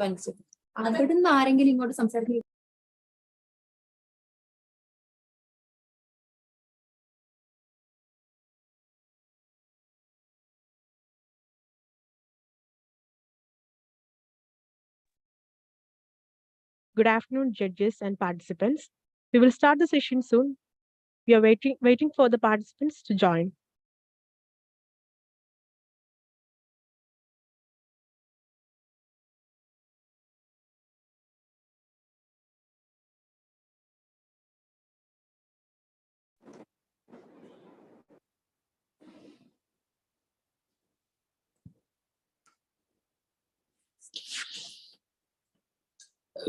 മനസ്സിലായി. അവിടുന്ന് ആരെങ്കിലും ഇങ്ങോട്ട് സംസാരിക്കും? Good afternoon, judges and participants. We will start the session soon. We are waiting for the participants to join.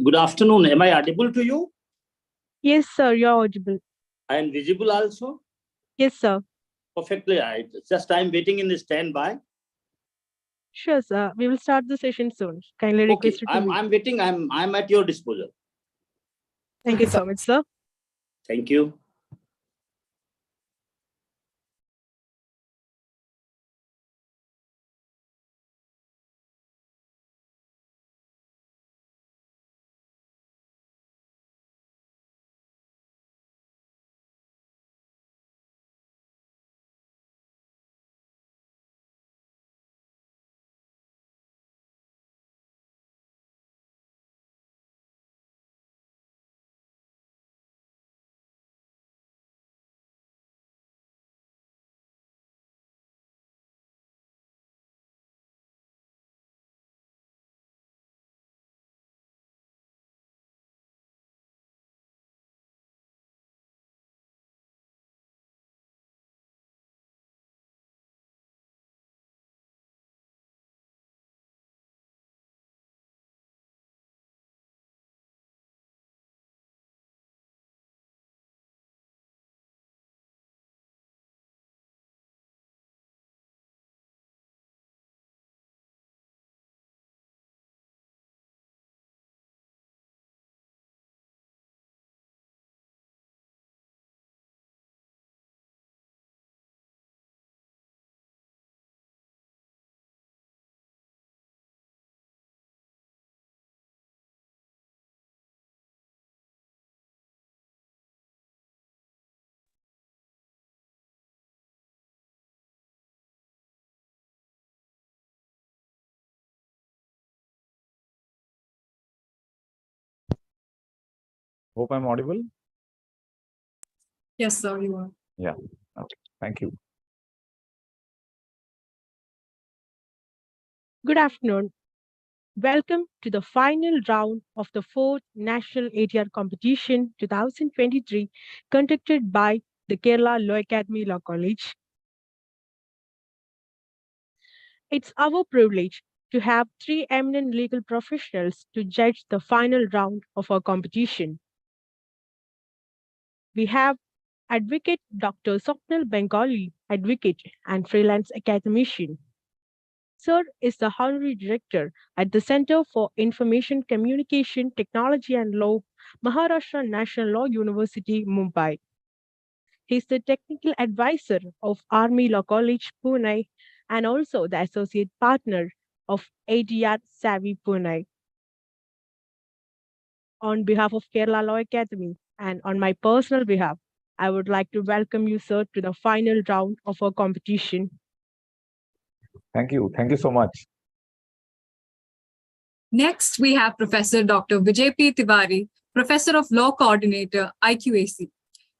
Good afternoon. Am I audible to you? Yes, sir, you're audible. I am visible also? Yes, sir. Perfectly right. Just I'm waiting in the standby. Sure, sir. We will start the session soon. Kindly Okay, request you to leave. I'm waiting. I'm at your disposal. Thank you so much, sir. Thank you. Hope I'm audible. Yes, sir, you are. Yeah. Okay. Thank you. Good afternoon. Welcome to the final round of the 4th National ADR Competition 2023 conducted by the Kerala Law Academy Law College. It's our privilege to have 3 eminent legal professionals to judge the final round of our competition. We have Advocate Dr. Swapnil Bengali, advocate and freelance academician. Sir is the Honorary Director at the Center for Information Communication Technology and Law, Maharashtra National Law University, Mumbai. He is the Technical Advisor of Army Law College, Pune, and also the Associate Partner of ADR Savvy Pune. On behalf of Kerala Law Academy and on my personal behalf, I would like to welcome you, sir, to the final round of our competition. Thank you. Thank you so much. Next, we have Professor Dr. Vijay P. Tiwari, Professor of Law Coordinator, IQAC.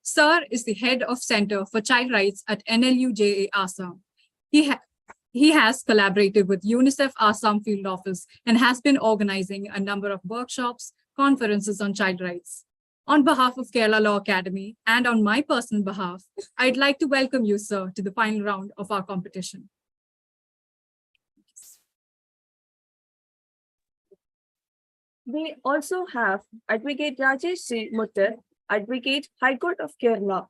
Sir is the head of Center for Child Rights at NLUJA Assam. He has collaborated with UNICEF Assam Field Office and has been organizing a number of workshops, conferences on child rights. On behalf of Kerala Law Academy and on my personal behalf, I'd like to welcome you, sir, to the final round of our competition. We also have Advocate Rajesh C. Muttar, Advocate High Court of Kerala.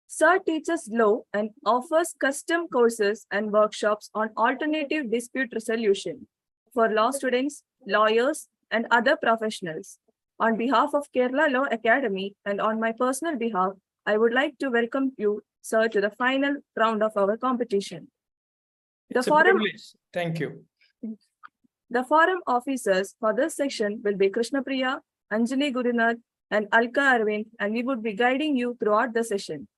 Sir teaches law and offers custom courses and workshops on alternative dispute resolution for law students, lawyers, and other professionals. On behalf of Kerala Law Academy and on my personal behalf, I would like to welcome you, sir, to the final round of our competition. It's a privilege. Thank you. The forum officers for this section will be Krishna Priya, Anjali Gurunath, and Alka Arvind, and we would be guiding you throughout the session.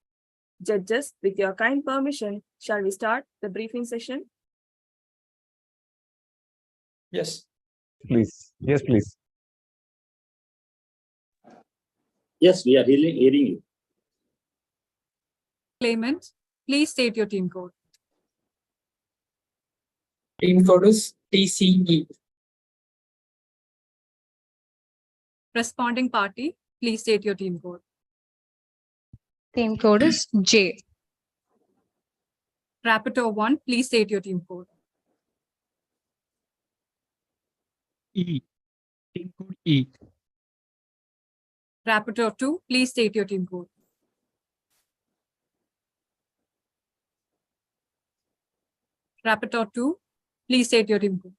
Judges, with your kind permission, shall we start the briefing session? Yes. Please. Yes, please. Yes, we are hearing you. Claimant, please state your team code. Team code is TCE. Responding party, please state your team code. Team code is J. Rapporteur 1, please state your team code. E. Team code E. Rapporteur 2, please state your team code. Rapporteur 2, please state your team code.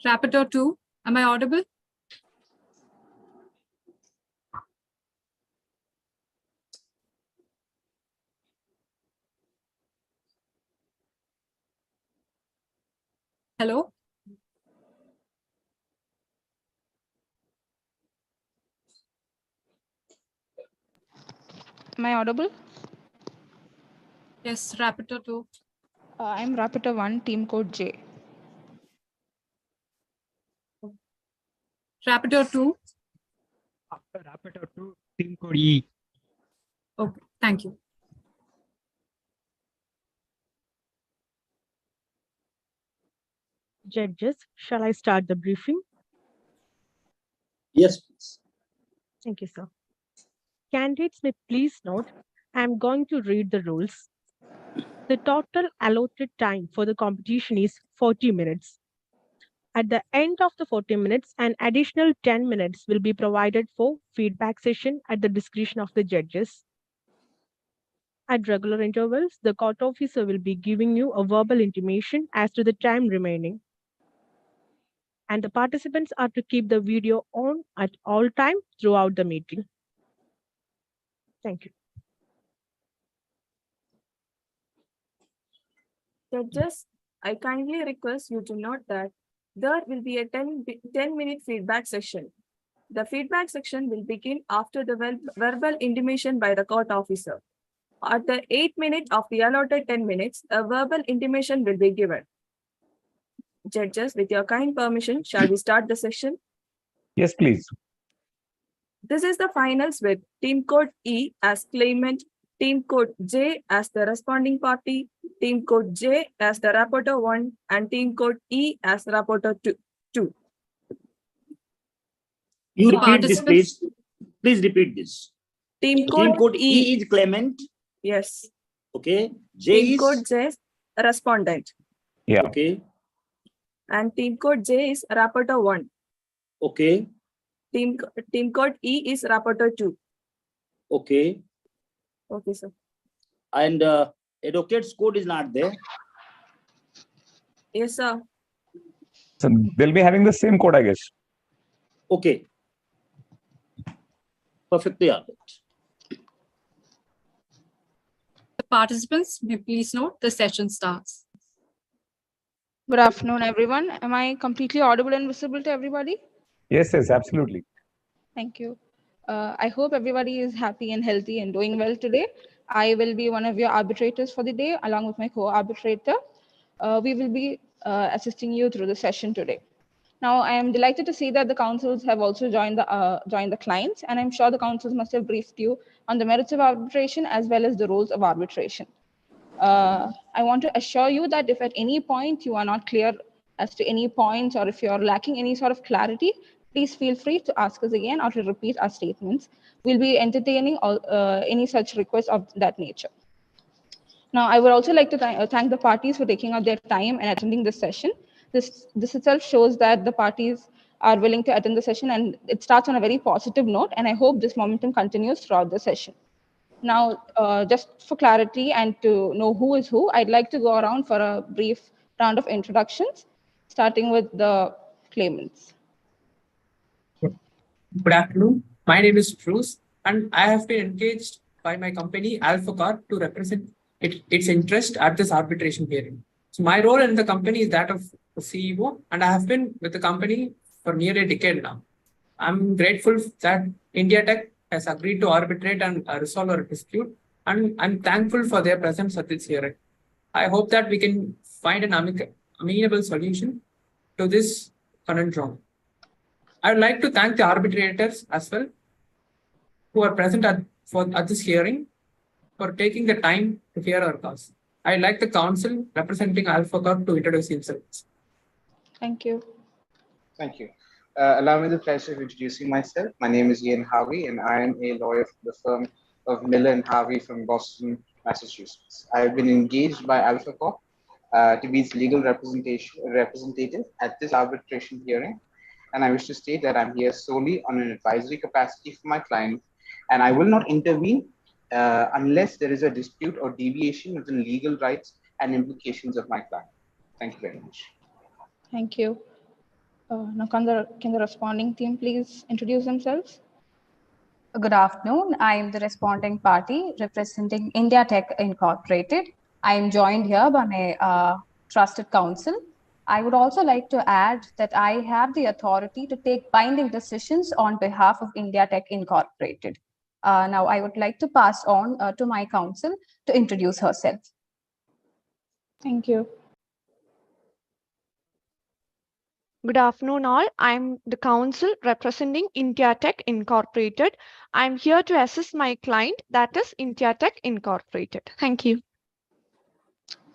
Rapporteur 2, am I audible? Hello? Am I audible? Yes, Rapporteur 2. I'm Rapporteur 1, team code J. Rapporteur 2. Rapporteur 2, team code E. Okay, thank you. Judges, shall I start the briefing? Yes, please. Thank you, sir. Candidates may please note, I am going to read the rules. The total allotted time for the competition is 40 minutes. At the end of the 40 minutes, an additional 10 minutes will be provided for feedback session at the discretion of the judges. At regular intervals, the court officer will be giving you a verbal intimation as to the time remaining. And the participants are to keep the video on at all times throughout the meeting. Thank you. Judges, I kindly request you to note that there will be a 10-minute feedback session. The feedback section will begin after the verbal intimation by the court officer. At the 8th minute of the allotted 10 minutes, a verbal intimation will be given. Judges, with your kind permission, shall we start the session? Yes, please. This is the finals with team code E as claimant, team code J as the responding party, team code J as the rapporteur 1, and team code E as rapporteur 2. You repeat this, Participants- please. Please repeat this. Team Team code code E is claimant. Yes. Okay. J Team is code J is respondent. Yeah. okay. And team code J is rapporteur 1. Okay. Team code E is rapporteur 2. Okay. Okay, sir. And advocate's code is not there. Yes, sir. So they'll be having the same code, I guess. Okay. Perfectly all right. The participants may please note the session starts. Good afternoon, everyone. Am I completely audible and visible to everybody? Yes, yes, absolutely. Thank you. I hope everybody is happy and healthy and doing well today. I will be one of your arbitrators for the day, along with my co-arbitrator. We will be assisting you through the session today. Now, I am delighted to see that the councils have also joined the clients, and I'm sure the councils must have briefed you on the merits of arbitration as well as the rules of arbitration. I want to assure you that if at any point you are not clear as to any points, or if you're lacking any sort of clarity, please feel free to ask us again or to repeat our statements. We'll be entertaining any such requests of that nature. Now, I would also like to thank the parties for taking out their time and attending this session. This itself shows that the parties are willing to attend the session, and it starts on a very positive note, and I hope this momentum continues throughout the session. Now, just for clarity and to know who is who, I'd like to go around for a brief round of introductions, starting with the claimants. Good afternoon. My name is Bruce, and I have been engaged by my company Alpha Corp to represent its interest at this arbitration hearing. So my role in the company is that of the CEO, and I have been with the company for near a decade now. I'm grateful that India Tech has agreed to arbitrate and resolve our dispute, and I'm thankful for their presence at this hearing. I hope that we can find an amenable solution to this conundrum. I would like to thank the arbitrators as well who are present at this hearing for taking the time to hear our cause. I'd like the counsel representing Alpha Corp to introduce himself. Thank you. Thank you. Allow me the pleasure of introducing myself. My name is Ian Harvey, and I am a lawyer from the firm of Miller and Harvey from Boston, Massachusetts. I have been engaged by Alpha Corp to be its legal representative at this arbitration hearing. And I wish to state that I'm here solely on an advisory capacity for my client, and I will not intervene unless there is a dispute or deviation within legal rights and implications of my client. Thank you very much. Thank you. Now, can the responding team please introduce themselves? Good afternoon. I am the responding party representing India Tech Incorporated. I am joined here by my trusted counsel. I would also like to add that I have the authority to take binding decisions on behalf of India Tech Incorporated. Now, I would like to pass on to my counsel to introduce herself. Thank you. Good afternoon, all. I'm the counsel representing India Tech Incorporated. I'm here to assist my client, that is India Tech Incorporated. Thank you.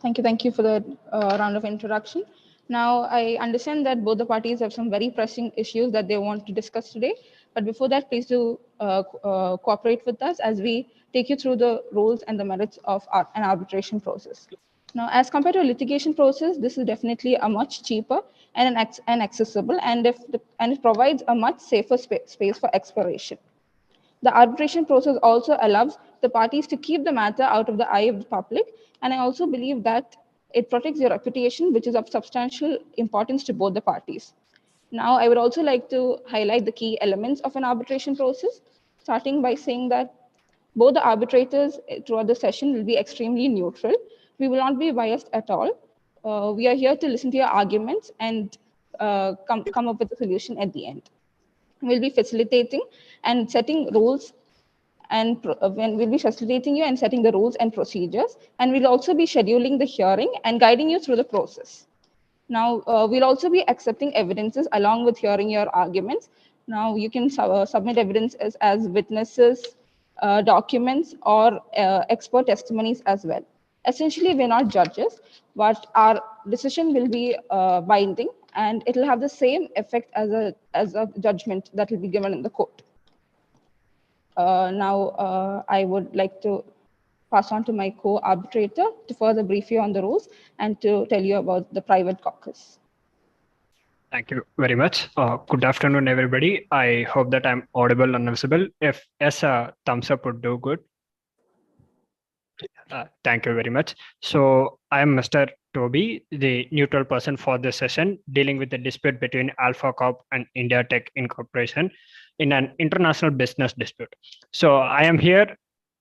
Thank you for the round of introduction. Now, I understand that both the parties have some very pressing issues that they want to discuss today. But before that, please do cooperate with us as we take you through the rules and the merits of an arbitration process. Now, as compared to a litigation process, this is definitely a much cheaper and accessible, and it provides a much safer space for exploration. The arbitration process also allows the parties to keep the matter out of the eye of the public, and I also believe that it protects your reputation, which is of substantial importance to both the parties. Now, I would also like to highlight the key elements of an arbitration process, starting by saying that both the arbitrators throughout the session will be extremely neutral. We will not be biased at all. We are here to listen to your arguments and come up with a solution at the end. We'll be facilitating and setting rules, and when we'll be facilitating you and setting the rules and procedures, and we'll also be scheduling the hearing and guiding you through the process. Now, we'll also be accepting evidences along with hearing your arguments. Now, you can submit evidence as witnesses, documents, or expert testimonies as well. Essentially, we're not judges, but our decision will be binding, and it will have the same effect as a judgment that will be given in the court. Now, I would like to pass on to my co-arbitrator to further brief you on the rules and to tell you about the private caucus. Thank you very much. Good afternoon, everybody. I hope that I'm audible and visible. If yes, a thumbs up would do good. Thank you very much. So I am Mr. Toby, the neutral person for this session, dealing with the dispute between Alpha Corp and India Tech Incorporation in an international business dispute. So I am here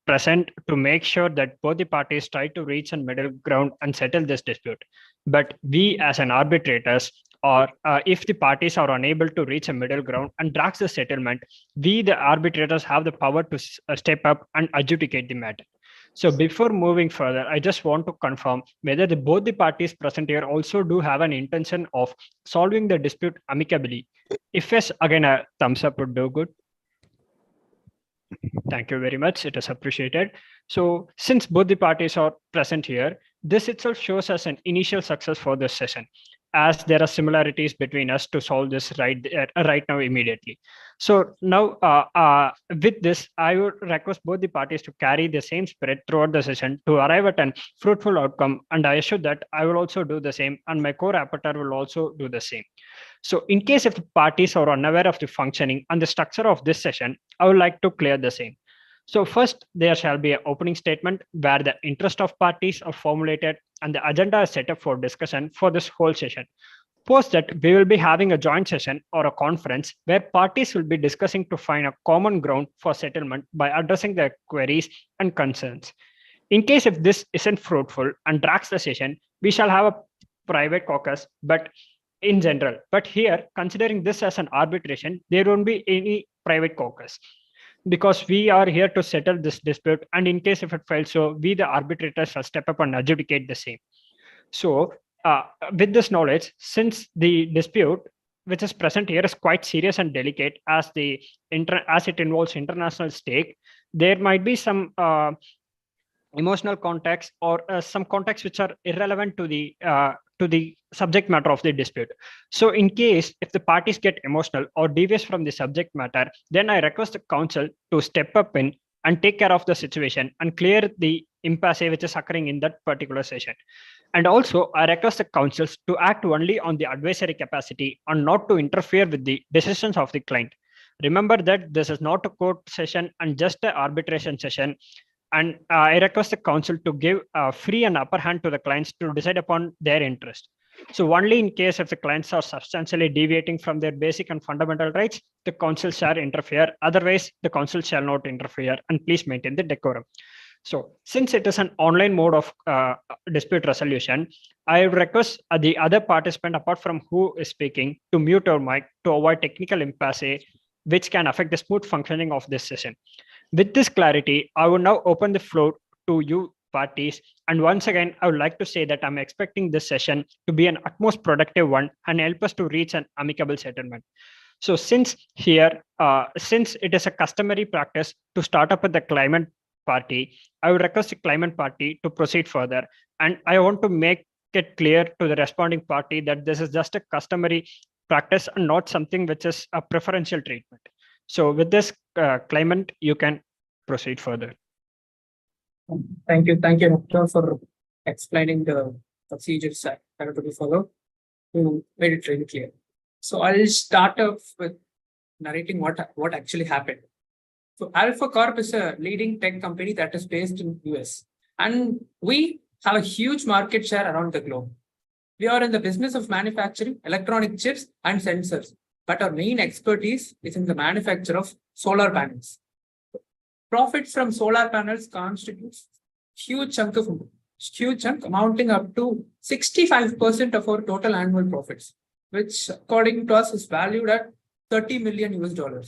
present to make sure that both the parties try to reach a middle ground and settle this dispute. But we as an arbitrators, or if the parties are unable to reach a middle ground and drag the settlement, we the arbitrators have the power to step up and adjudicate the matter. So before moving further, I just want to confirm whether both the parties present here also do have an intention of solving the dispute amicably. If yes, again, a thumbs up would do good. Thank you very much. It is appreciated. So since both the parties are present here, this itself shows us an initial success for this session. as there are similarities between us to solve this right now immediately. So now with this, I would request both the parties to carry the same spirit throughout the session to arrive at an fruitful outcome. And I assure that I will also do the same, and my co-rapporteur will also do the same. So in case if the parties are unaware of the functioning and the structure of this session, I would like to clear the same. So first, there shall be an opening statement where the interest of parties are formulated and the agenda is set up for discussion for this whole session. Post that, we will be having a joint session or a conference where parties will be discussing to find a common ground for settlement by addressing their queries and concerns. In case if this isn't fruitful and drags the session, we shall have a private caucus, but in general. But here, considering this as an arbitration, there won't be any private caucus, because we are here to settle this dispute. And in case if it fails, so we, the arbitrators, shall step up and adjudicate the same. So with this knowledge, since the dispute which is present here is quite serious and delicate, as it involves international stake, there might be some emotional context or some context which are irrelevant to the subject matter of the dispute. So in case if the parties get emotional or devious from the subject matter, then I request the council to step up in and take care of the situation and clear the impasse which is occurring in that particular session. And also, I request the councils to act only on the advisory capacity and not to interfere with the decisions of the client. Remember that this is not a court session and just an arbitration session. And I request the council to give free and upper hand to the clients to decide upon their interest. So only in case if the clients are substantially deviating from their basic and fundamental rights, the council shall interfere. Otherwise, the council shall not interfere, and please maintain the decorum. So since it is an online mode of dispute resolution, I request the other participant, apart from who is speaking, to mute your mic to avoid technical impasse, which can affect the smooth functioning of this session. With this clarity, I will now open the floor to you parties. And once again, I would like to say that I'm expecting this session to be an utmost productive one and help us to reach an amicable settlement. So since it is a customary practice to start up with the claimant party, I would request the claimant party to proceed further. And I want to make it clear to the responding party that this is just a customary practice and not something which is a preferential treatment. So with this, claimant, you can proceed further. Thank you, Doctor, for explaining the procedures that have to be followed. You made it really clear. So I'll start off with narrating what actually happened. So Alpha Corp is a leading tech company that is based in US, and we have a huge market share around the globe. We are in the business of manufacturing electronic chips and sensors, but our main expertise is in the manufacture of solar panels. Profits from solar panels constitutes huge chunk amounting up to 65% of our total annual profits, which according to us is valued at $30 million.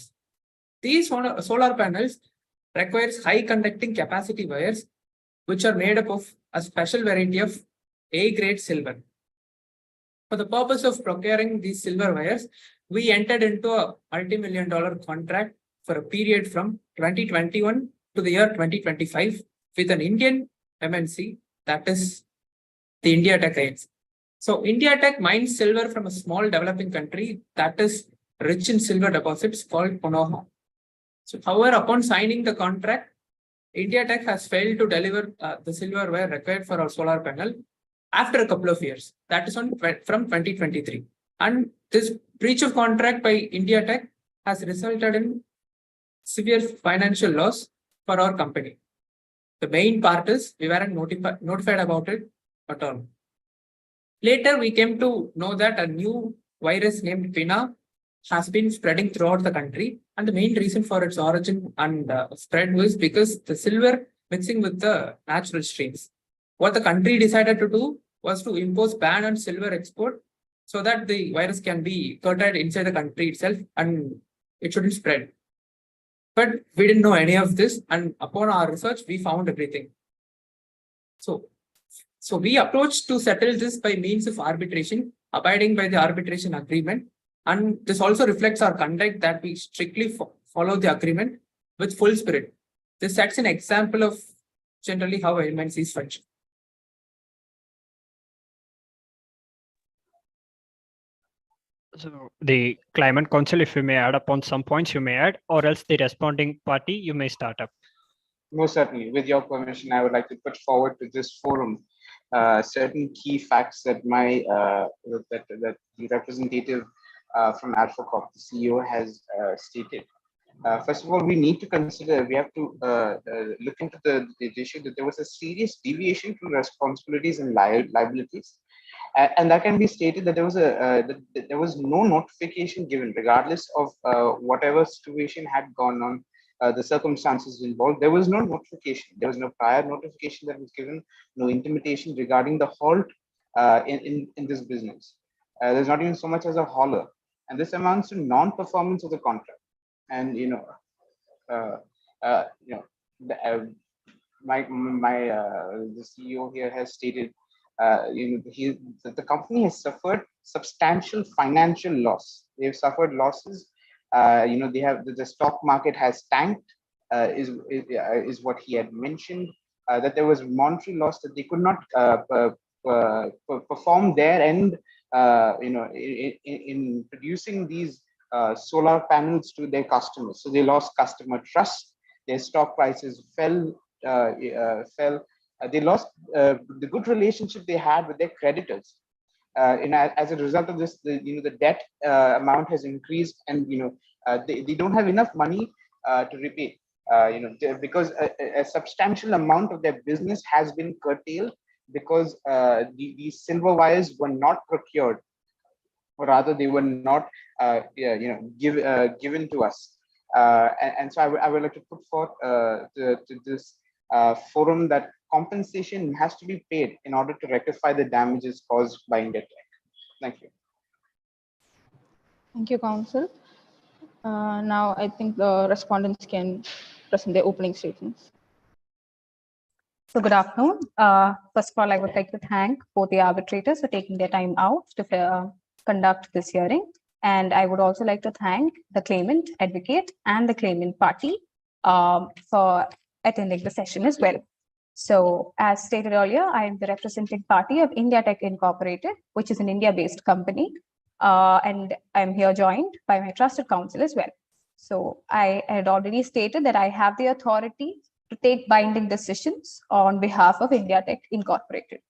These solar panels requires high conducting capacity wires, which are made up of a special variety of A-grade silver. For the purpose of procuring these silver wires, we entered into a multi-million-dollar contract for a period from 2021 to the year 2025 with an Indian MNC, that is the India Tech AIMS. So India Tech mines silver from a small developing country that is rich in silver deposits called Konoha. So however, upon signing the contract, India Tech has failed to deliver the silver wire required for our solar panel after a couple of years. That is from 2023. And this breach of contract by India Tech has resulted in severe financial loss for our company. The main part is we weren't notified about it at all. Later, we came to know that a new virus named Pina has been spreading throughout the country. And the main reason for its origin and spread was because the silver mixing with the natural streams. What the country decided to do was to impose ban on silver export so that the virus can be curtailed inside the country itself and it shouldn't spread. But we didn't know any of this, and upon our research, we found everything. So we approached to settle this by means of arbitration, abiding by the arbitration agreement. And this also reflects our conduct that we strictly follow the agreement with full spirit. This sets an example of generally how MNCs function. So the Climate Council, if you may add upon some points, you may add, or else the responding party, you may start up. Most certainly. With your permission, I would like to put forward to this forum certain key facts that that the representative from Alpha Corp, the CEO, has stated. First of all, we need to consider, we have to look into the issue that there was a serious deviation from responsibilities and liabilities. And that can be stated that there was no notification given, regardless of whatever situation had gone on, the circumstances involved. There was no notification. There was no prior notification that was given, no intimation regarding the halt in this business. There's not even so much as a holler, and this amounts to non-performance of the contract. And the CEO here has stated, the company has suffered substantial financial loss. They've suffered losses. They have the stock market has tanked. Is what he had mentioned. That there was monetary loss, that they could not perform their end. In producing these solar panels to their customers. So they lost customer trust. Their stock prices fell. They lost the good relationship they had with their creditors. As a result of this, the debt amount has increased, and they don't have enough money to repay. Because a substantial amount of their business has been curtailed because these silver wires were not procured, or rather they were not given to us. And so I would like to put forth to this forum that compensation has to be paid in order to rectify the damages caused by India Tech. Thank you. Thank you, Council. Now I think the respondents can present their opening statements. So good afternoon. First of all, I would like to thank both the arbitrators for taking their time out to conduct this hearing. And I would also like to thank the claimant, advocate, and the claimant party for attending the session as well. So as stated earlier, I am the representing party of India Tech Incorporated, which is an India-based company. And I'm here joined by my trusted counsel as well. So I had already stated that I have the authority to take binding decisions on behalf of India Tech Incorporated.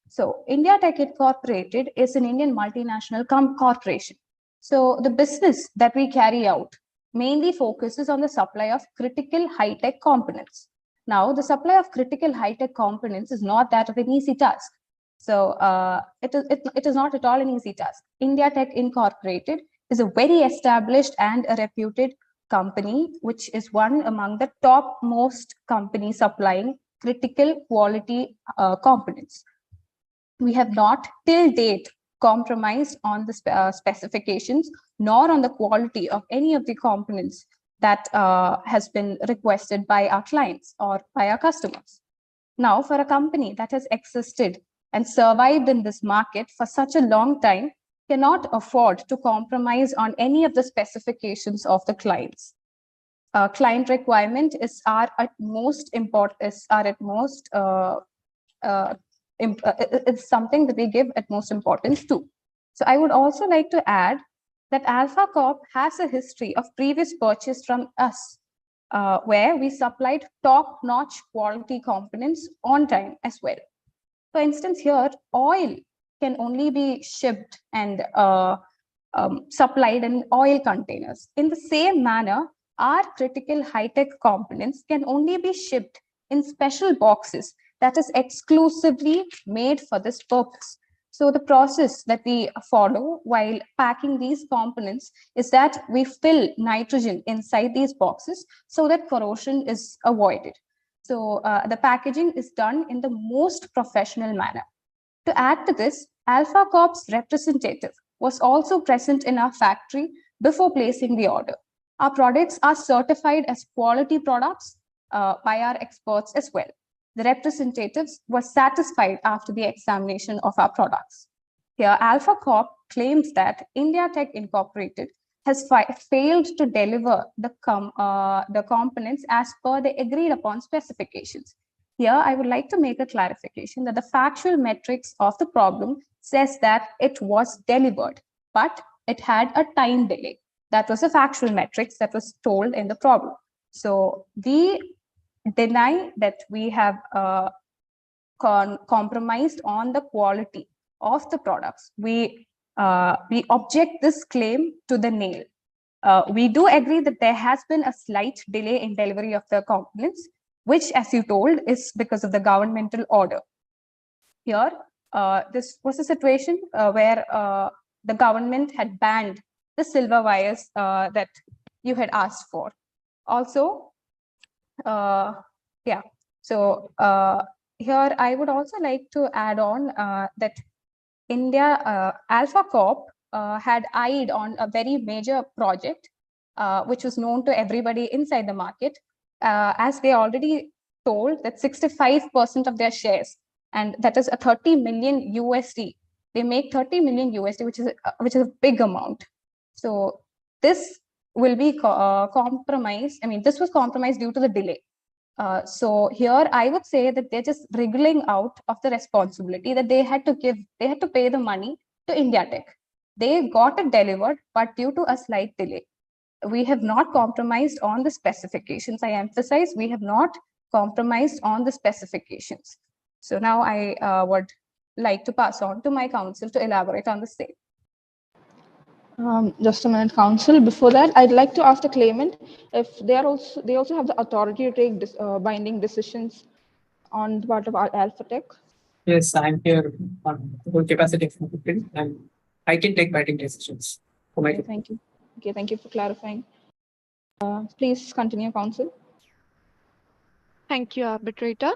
So India Tech Incorporated is an Indian multinational corporation. So the business that we carry out mainly focuses on the supply of critical high-tech components. Now, the supply of critical high-tech components is not that of an easy task. So it is not at all an easy task. India Tech Incorporated is a very established and a reputed company, which is one among the top most companies supplying critical quality components. We have not till date compromised on the specifications nor on the quality of any of the components that has been requested by our clients or by our customers. Now, for a company that has existed and survived in this market for such a long time, cannot afford to compromise on any of the specifications of the clients. Client requirement is our utmost important, it's something that we give utmost importance to. So I would also like to add that Alpha Corp has a history of previous purchase from us, where we supplied top-notch quality components on time as well. For instance, here, oil can only be shipped and supplied in oil containers. In the same manner, our critical high-tech components can only be shipped in special boxes that is exclusively made for this purpose. So the process that we follow while packing these components is that we fill nitrogen inside these boxes so that corrosion is avoided. So the packaging is done in the most professional manner. To add to this, Alpha Corp's representative was also present in our factory before placing the order. Our products are certified as quality products by our experts as well. The representatives were satisfied after the examination of our products. Here, Alpha Corp claims that India Tech Incorporated has failed to deliver the components as per the agreed upon specifications. Here, I would like to make a clarification that the factual metrics of the problem says that it was delivered, but it had a time delay. That was a factual metrics that was told in the problem. So we deny that we have compromised on the quality of the products. We object this claim to the nail. We do agree that there has been a slight delay in delivery of the components, which, as you told, is because of the governmental order. Here, this was a situation where the government had banned the silver wires that you had asked for. Also, yeah, so here I would also like to add on that India Alpha Corp had eyed on a very major project, which was known to everybody inside the market, as they already told that 65% of their shares, and that is a 30 million USD. They make 30 million USD, which is a big amount. So this will be compromised. I mean, this was compromised due to the delay. So here I would say that they're just wriggling out of the responsibility that they had to pay the money to India Tech. They got it delivered, but due to a slight delay. We have not compromised on the specifications. I emphasize, we have not compromised on the specifications. So now I would like to pass on to my counsel to elaborate on the same. Just a minute, counsel. Before that, I'd like to ask the claimant if they also have the authority to take binding decisions on the part of Alpha Tech. Yes, I'm here on full capacity of my and I can take binding decisions for my. Okay, thank you. Okay, thank you for clarifying. Please continue, counsel. Thank you, arbitrator.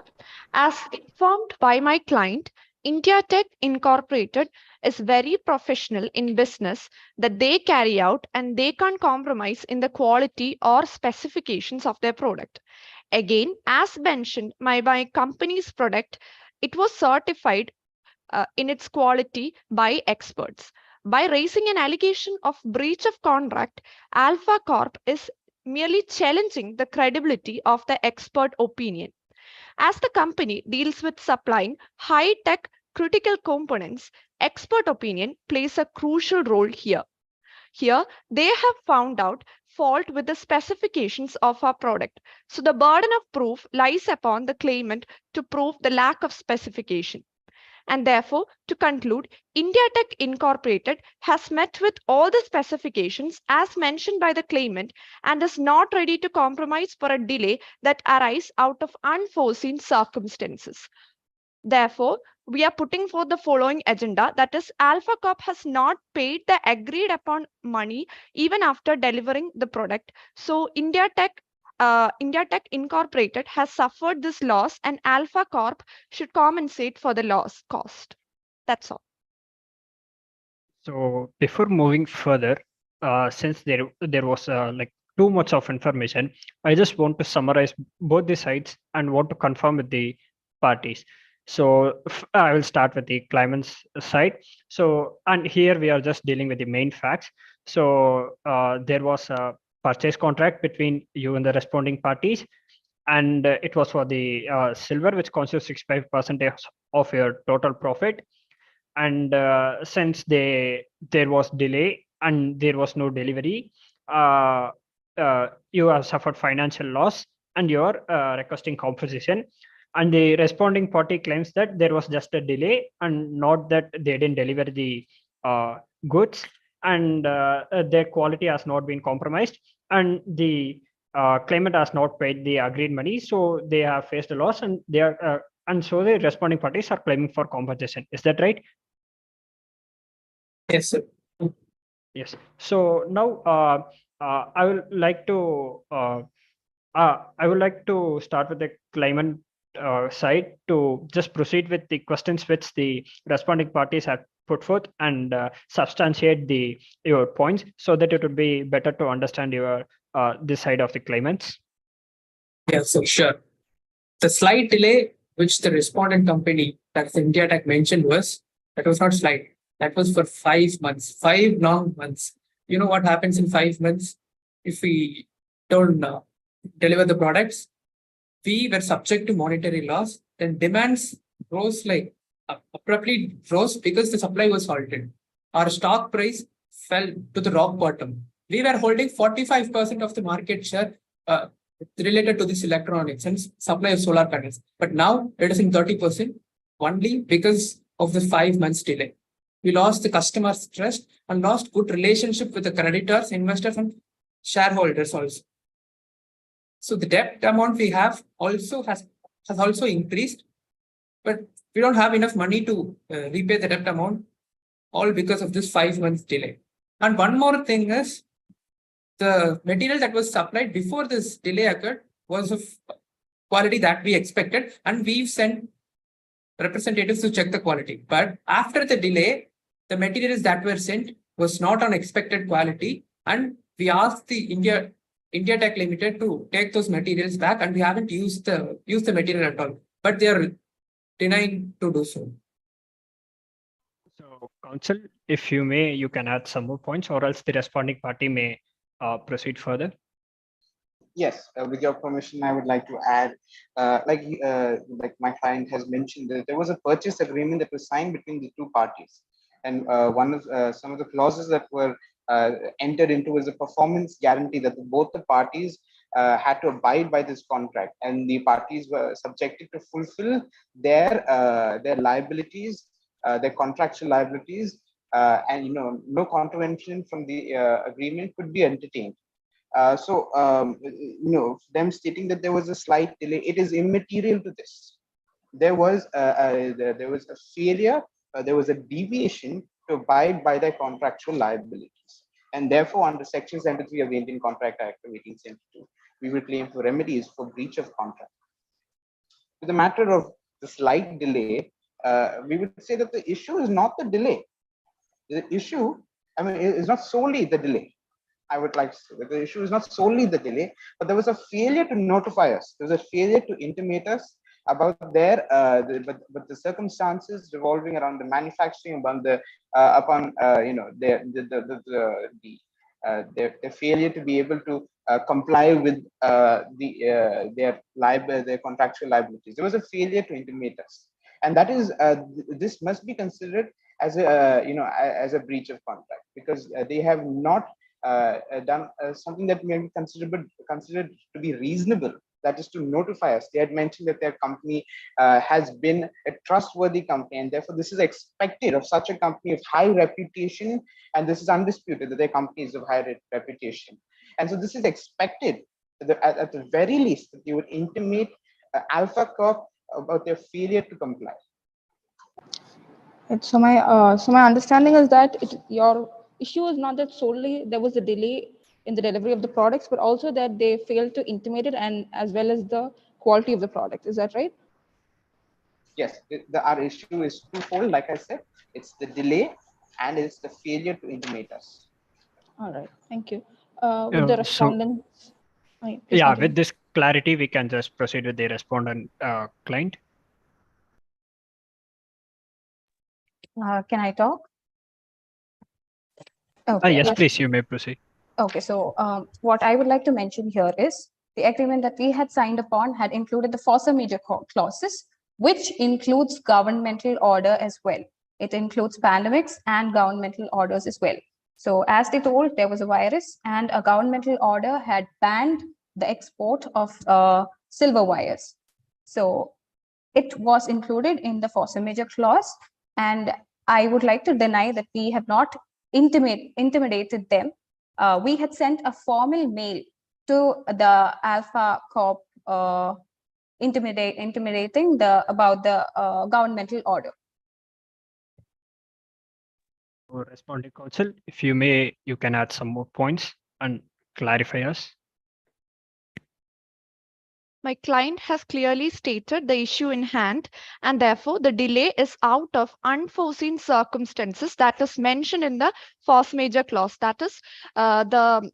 As informed by my client, India Tech Incorporated is very professional in business that they carry out, and they can't compromise in the quality or specifications of their product. Again, as mentioned, my company's product, it was certified in its quality by experts. By raising an allegation of breach of contract, Alpha Corp is merely challenging the credibility of the expert opinion. As the company deals with supplying high-tech critical components, expert opinion plays a crucial role here. Here, they have found out fault with the specifications of our product. So the burden of proof lies upon the claimant to prove the lack of specification. And therefore, to conclude, India Tech Incorporated has met with all the specifications as mentioned by the claimant and is not ready to compromise for a delay that arises out of unforeseen circumstances. Therefore, we are putting forth the following agenda, that is, Alpha Corp has not paid the agreed upon money even after delivering the product. So India Tech Incorporated has suffered this loss, and Alpha Corp should compensate for the loss cost. That's all. So before moving further, since there was like too much of information, I just want to summarize both the sides and want to confirm with the parties. So I will start with the claimant's side. So, and here we are just dealing with the main facts. So there was a purchase contract between you and the responding parties, and it was for the silver, which constitutes 65% of your total profit. And since there was delay and there was no delivery, you have suffered financial loss and you are requesting compensation. And the responding party claims that there was just a delay and not that they didn't deliver the goods, and their quality has not been compromised, and the claimant has not paid the agreed money, so they have faced a loss, and they are and so the responding parties are claiming for compensation. Is that right? Yes, sir. Yes. So now I would like to start with the claimant side to just proceed with the questions which the responding parties have put forth and substantiate your points, so that it would be better to understand your this side of the claimants. Yes, so sure. The slight delay which the respondent company, that's India Tech, mentioned was not slight. That was for 5 months, 5 long months. You know what happens in 5 months if we don't deliver the products? We were subject to monetary loss. Then demands rose, like abruptly rose, because the supply was halted. Our stock price fell to the rock bottom. We were holding 45% of the market share related to this electronics and supply of solar panels. But now it is in 30% only because of the 5 months delay. We lost the customers' trust and lost good relationship with the creditors, investors, and shareholders also. So the debt amount we have also has also increased, but we don't have enough money to repay the debt amount, all because of this 5 months delay. And one more thing is, the material that was supplied before this delay occurred was of quality that we expected, and we've sent representatives to check the quality. But after the delay, the materials that were sent was not on expected quality, and we asked the India Tech Limited to take those materials back, and we haven't used the material at all. But they are denying to do so. So, Council, if you may, you can add some more points, or else the responding party may proceed further. Yes, with your permission, I would like to add, like my client has mentioned, that there was a purchase agreement that was signed between the two parties, and some of the clauses that were entered into was a performance guarantee that both the parties had to abide by this contract, and the parties were subjected to fulfill their liabilities, their contractual liabilities, and no contravention from the agreement could be entertained. Them stating that there was a slight delay, it is immaterial to this. There was a failure, there was a deviation to abide by their contractual liabilities, and therefore under Section 73 of the Indian Contract Act of 1872, we will claim for remedies for breach of contract. To the matter of the slight delay, we would say that the issue is not the delay. The issue, is not solely the delay. I would like to say that the issue is not solely the delay, but there was a failure to notify us. There was a failure to intimate us about their the circumstances revolving around the manufacturing, about their failure to be able to comply with their contractual liabilities. There was a failure to intimate us, and that is this must be considered as as a breach of contract, because they have not done something that may be considered to be reasonable, that is to notify us. They had mentioned that their company has been a trustworthy company, and therefore this is expected of such a company of high reputation, and this is undisputed that their company is of high reputation. And so this is expected at the very least that you would intimate Alpha Corp about their failure to comply. So my understanding is that your issue is not that solely there was a delay in the delivery of the products, but also that they failed to intimate it, and as well as the quality of the product. Is that right? Yes, our issue is twofold. Like I said, it's the delay and it's the failure to intimate us. All right, thank you. With the respondents. With this clarity, we can just proceed with the respondent client. Can I talk? Okay. Yes, please, you may proceed. Okay, so what I would like to mention here is the agreement that we had signed upon had included the force majeure clauses, which includes governmental order as well. It includes pandemics and governmental orders as well. So as they told, there was a virus and a governmental order had banned the export of silver wires. So it was included in the force majeure clause, and I would like to deny that we have not intimidated them. We had sent a formal mail to the Alpha Corp intimidating about the governmental order. Responding counsel, if you may, you can add some more points and clarify us. My client has clearly stated the issue in hand, and therefore the delay is out of unforeseen circumstances that is mentioned in the force majeure clause. That is the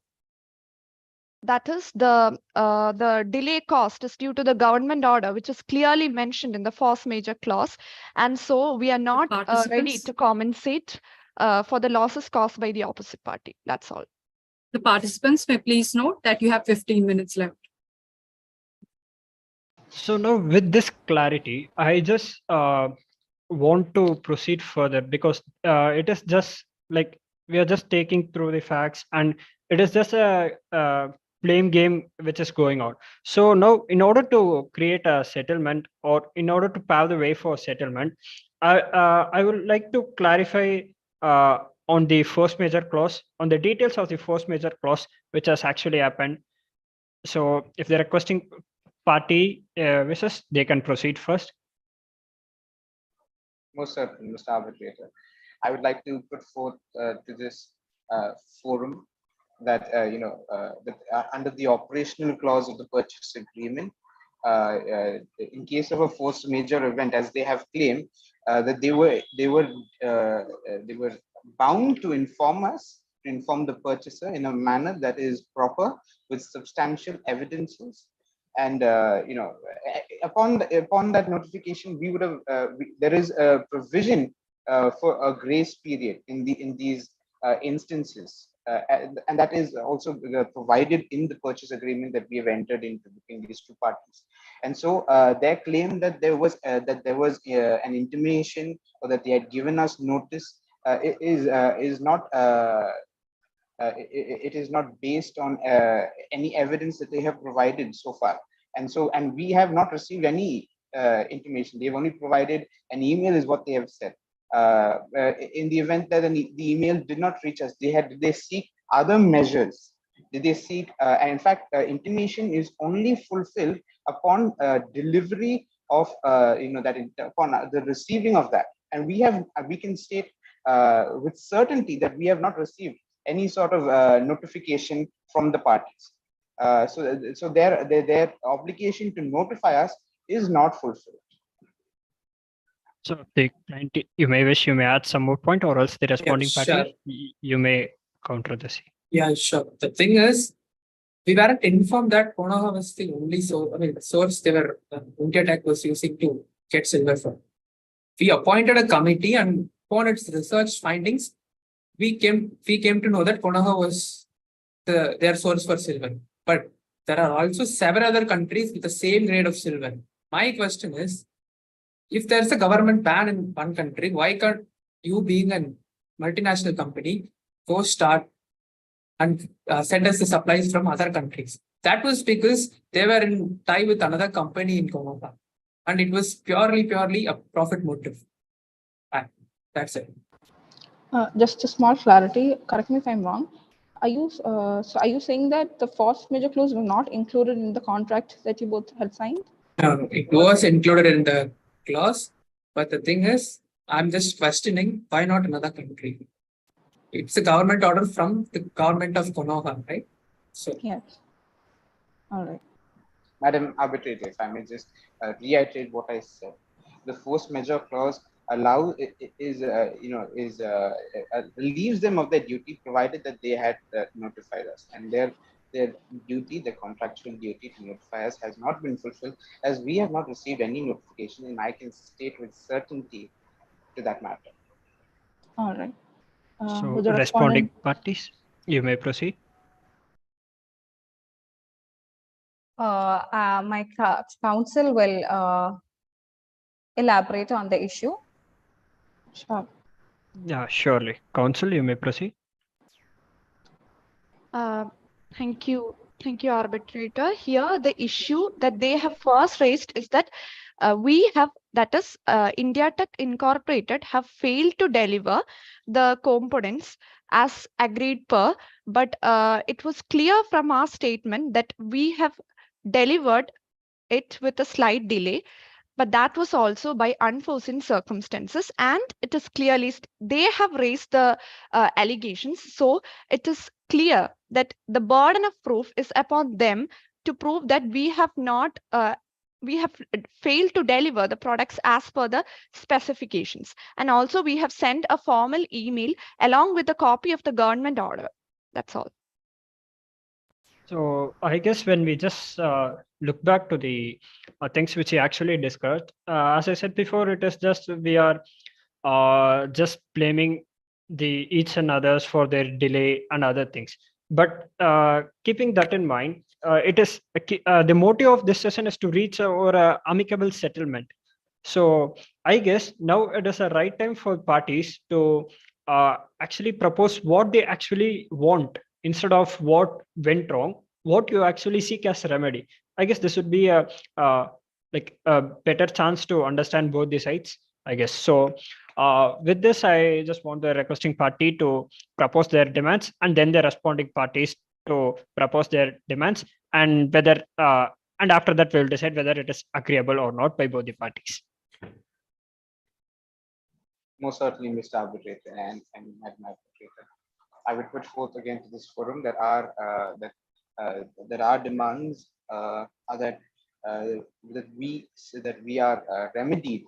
delay cost is due to the government order, which is clearly mentioned in the force majeure clause, and so we are not ready to compensate for the losses caused by the opposite party. That's all. The participants may please note that you have 15 minutes left. So now with this clarity, I just want to proceed further, because it is just like we are just taking through the facts, and it is just a blame game which is going on. So now, in order to create a settlement, or in order to pave the way for settlement, I would like to clarify on the force majeure clause, on the details of the force majeure clause, which has actually happened. So if the requesting party wishes, they can proceed first. Most certainly, Mr. Arbitrator. I would like to put forth to this forum that under the operational clause of the purchase agreement, in case of a force majeure event, as they have claimed, that they were bound to inform us, to inform the purchaser in a manner that is proper, with substantial evidences. And upon that notification, we would have there is a provision for a grace period in these instances, and that is also provided in the purchase agreement that we have entered into between these two parties. And so their claim that there was an intimation, or that they had given us notice, is not. It is not based on any evidence that they have provided so far, and we have not received any intimation. They've only provided an email, is what they have said. In the event that the email did not reach us, did they seek other measures? Did they seek? And in fact, intimation is only fulfilled upon delivery of upon the receiving of that, and we can state with certainty that we have not received any sort of notification from the parties. So their obligation to notify us is not fulfilled. So the client, you may wish, you may add some more point, or else the responding party, you may counter this. Yeah, sure. The thing is, we weren't informed that Konoha was the only source they were India Tech was using to get silver from. We appointed a committee, and upon its research findings, we came to know that Konoha was their source for silver. But there are also several other countries with the same grade of silver. My question is, if there's a government ban in one country, why can't you, being a multinational company, go start and send us the supplies from other countries? That was because they were in tie with another company in Konoha, and it was purely a profit motive. That's it. Just a small clarity, correct me if I'm wrong. Are you saying that the force majeure clause was not included in the contract that you both had signed? No, it was included in the clause, but the thing is, I'm just questioning why not another country. It's a government order from the government of Konoha, right? So yes. All right. Madam Arbitrator, if I may just reiterate what I said, the force majeure clause relieves them of their duty, provided that they had notified us, and their duty, the contractual duty to notify us, has not been fulfilled, as we have not received any notification, and I can state with certainty to that matter. All right. So responding parties, you may proceed. My counsel will elaborate on the issue. Sure. Yeah, surely. Counsel, you may proceed. Thank you. Thank you, arbitrator. Here, the issue that they have first raised is that India Tech Incorporated have failed to deliver the components as agreed per, but it was clear from our statement that we have delivered it with a slight delay, but that was also by unforeseen circumstances, and it is clearly they have raised the allegations, so it is clear that the burden of proof is upon them to prove that we have failed to deliver the products as per the specifications, and also we have sent a formal email along with a copy of the government order. That's all. So I guess when we just look back to the things which we actually discussed, as I said before, it is just we are just blaming each and others for their delay and other things. But keeping that in mind, it is the motive of this session is to reach our amicable settlement. So I guess now it is a right time for parties to actually propose what they actually want instead of what went wrong, what you actually seek as a remedy. I guess this would be a like a better chance to understand both the sides, I guess. So with this, I just want the requesting party to propose their demands and then the responding parties to propose their demands, and whether and after that we'll decide whether it is agreeable or not by both the parties. Most certainly, Mr. Arbitrator and Madam Arbitrator. I would put forth again to this forum that our demands that we are remedied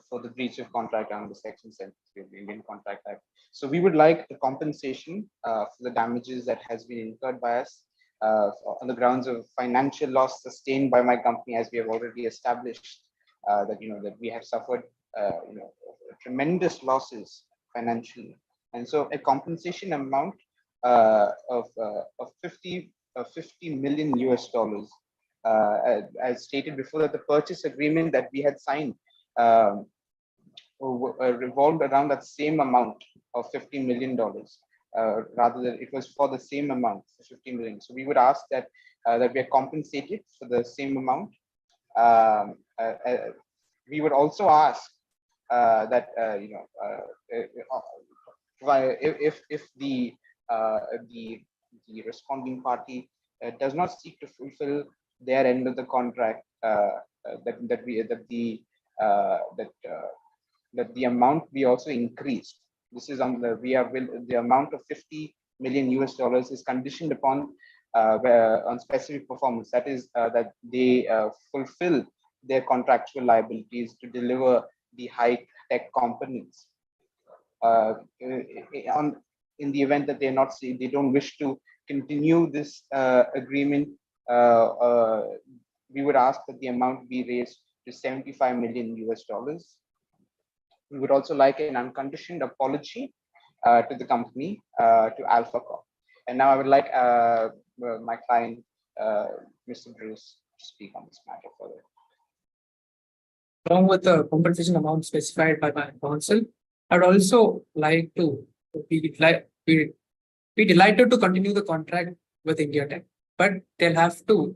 for the breach of contract under Section 73 of the Indian Contract Act. So we would like a compensation for the damages that has been incurred by us on the grounds of financial loss sustained by my company, as we have already established that we have suffered tremendous losses financially, and so a compensation amount of 50 million US dollars, as stated before, that the purchase agreement that we had signed revolved around that same amount of $50 million. Rather than it was for the same amount, 50 million. So we would ask that that we are compensated for the same amount. We would also ask that if the responding party does not seek to fulfill their end of the contract, that the amount be also increased. This is on the amount of 50 million US dollars is conditioned upon on specific performance. That is that they fulfill their contractual liabilities to deliver the high-tech components. In the event that they don't wish to continue this agreement, we would ask that the amount be raised to 75 million US dollars. We would also like an unconditioned apology to the company, to Alpha Corp. And now I would like my client, Mr. Bruce, to speak on this matter further. Along with the compensation amount specified by my counsel, I'd also like to be delighted to continue the contract with India Tech, but they'll have to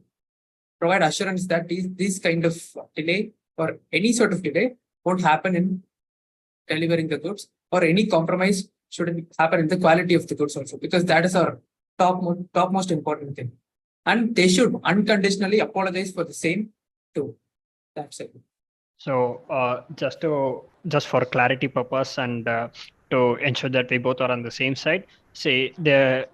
provide assurance that these kind of delay or any sort of delay won't happen in delivering the goods, or any compromise shouldn't happen in the quality of the goods also, because that is our topmost important thing. And they should unconditionally apologize for the same too. That's it. So just for clarity purpose and to ensure that we both are on the same side, say the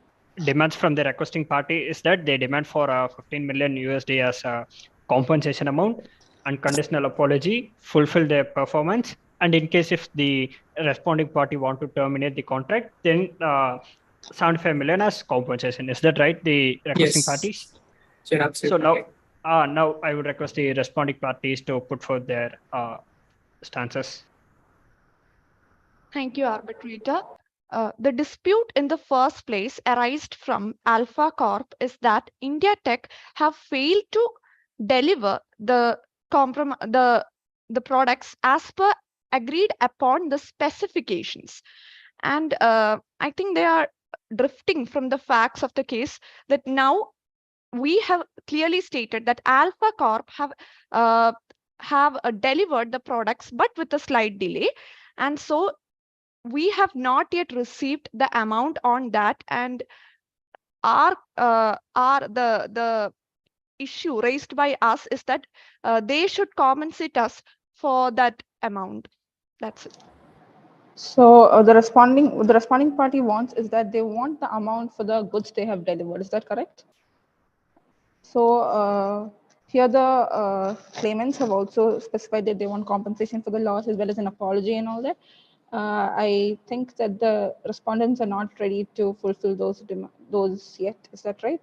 demands from the requesting party is that they demand for 15 million USD as a compensation amount, unconditional apology, fulfill their performance, and in case if the responding party want to terminate the contract, then 75 million as compensation. Is that right? The requesting parties? Sure, absolutely. So now I would request the responding parties to put forth their stances. Thank you, arbitrator. The dispute in the first place arised from Alpha Corp is that India Tech have failed to deliver the products as per agreed upon the specifications. And I think they are drifting from the facts of the case that now we have clearly stated that Alpha Corp have delivered the products, but with a slight delay. And so we have not yet received the amount on that, and the issue raised by us is that they should compensate us for that amount. That's it. So the responding party wants is that they want the amount for the goods they have delivered. Is that correct? So here the claimants have also specified that they want compensation for the loss as well as an apology and all that. I think that the respondents are not ready to fulfill those yet. Is that right?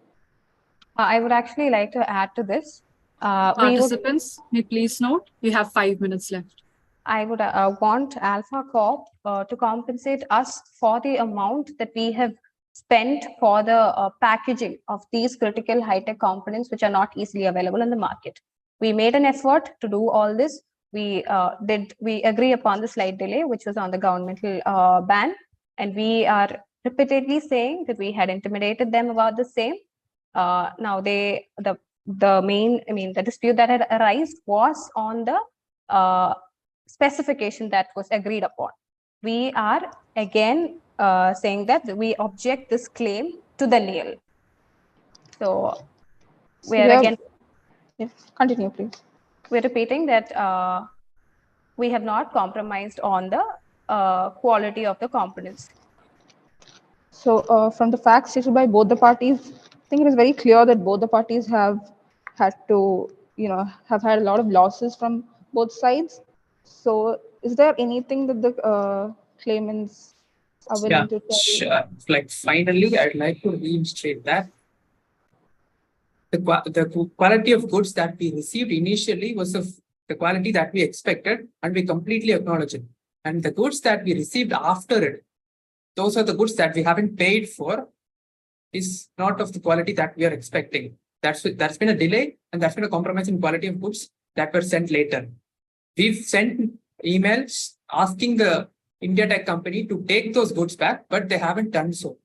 I would actually like to add to this. Participants, may please note, we have 5 minutes left. I would want Alpha Corp to compensate us for the amount that we have spent for the packaging of these critical high-tech components which are not easily available in the market. We made an effort to do all this. we agree upon the slight delay, which was on the governmental ban, and we are repeatedly saying that we had intimidated them about the same. Now the dispute that had arisen was on the specification that was agreed upon. We are again saying that we object this claim to the nil. So we are again. Yes, continue, please. We're repeating that we have not compromised on the quality of the components. So from the facts stated by both the parties, I think it is very clear that both the parties have had to, have had a lot of losses from both sides. So is there anything that the claimants are willing to tell? Sure. Like finally, I'd like to reiterate that the quality of goods that we received initially was of the quality that we expected, and we completely acknowledge it. And the goods that we received after it, those are the goods that we haven't paid for, is not of the quality that we are expecting. That's been a delay, and that's been a compromise in quality of goods that were sent later. We've sent emails asking the India Tech company to take those goods back, but they haven't done so.